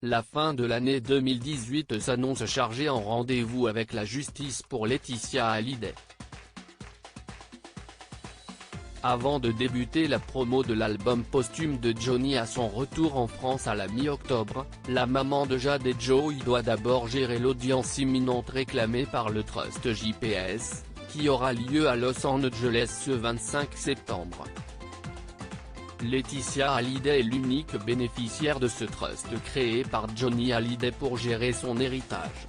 La fin de l'année 2018 s'annonce chargée en rendez-vous avec la justice pour Laetitia Hallyday. Avant de débuter la promo de l'album posthume de Johnny à son retour en France à la mi-octobre, la maman de Jade et Joey doit d'abord gérer l'audience imminente réclamée par le Trust JPS, qui aura lieu à Los Angeles ce 25 septembre. Laetitia Hallyday est l'unique bénéficiaire de ce trust créé par Johnny Hallyday pour gérer son héritage.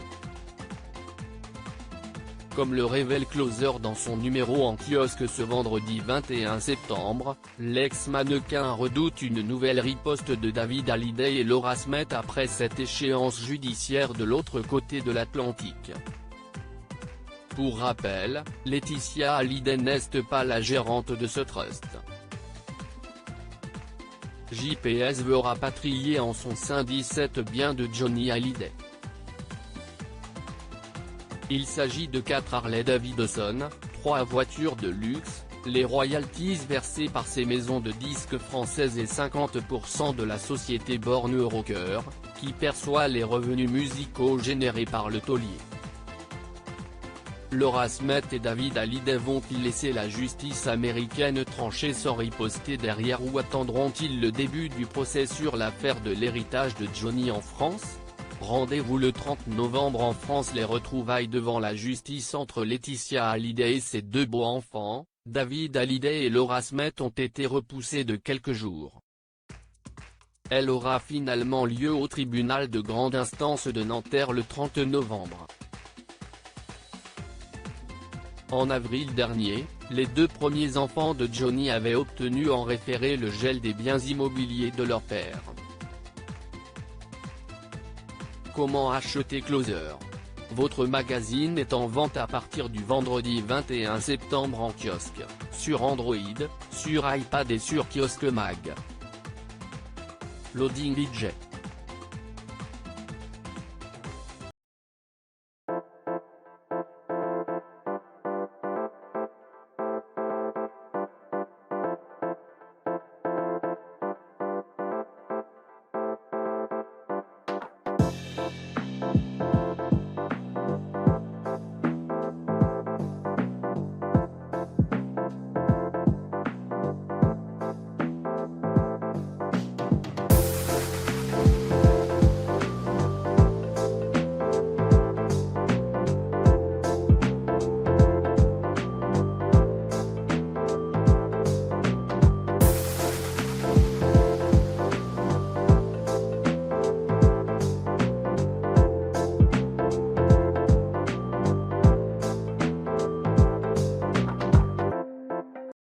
Comme le révèle Closer dans son numéro en kiosque ce vendredi 21 septembre, l'ex-mannequin redoute une nouvelle riposte de David Hallyday et Laura Smith après cette échéance judiciaire de l'autre côté de l'Atlantique. Pour rappel, Laetitia Hallyday n'est pas la gérante de ce trust. JPS veut rapatrier en son sein 17 biens de Johnny Hallyday. Il s'agit de 4 Harley-Davidson, 3 voitures de luxe, les royalties versées par ces maisons de disques françaises et 50% de la société Born Rocker, qui perçoit les revenus musicaux générés par le taulier. Laura Smith et David Hallyday vont-ils laisser la justice américaine trancher sans riposter derrière ou attendront-ils le début du procès sur l'affaire de l'héritage de Johnny en France ? Rendez-vous le 30 novembre en France. Les retrouvailles devant la justice entre Laetitia Hallyday et ses 2 beaux-enfants, David Hallyday et Laura Smith ont été repoussées de quelques jours. Elle aura finalement lieu au tribunal de grande instance de Nanterre le 30 novembre. En avril dernier, les 2 premiers enfants de Johnny avaient obtenu en référé le gel des biens immobiliers de leur père. Comment acheter Closer ? Votre magazine est en vente à partir du vendredi 21 septembre en kiosque, sur Android, sur iPad et sur Kiosque Mag. Loading DJ.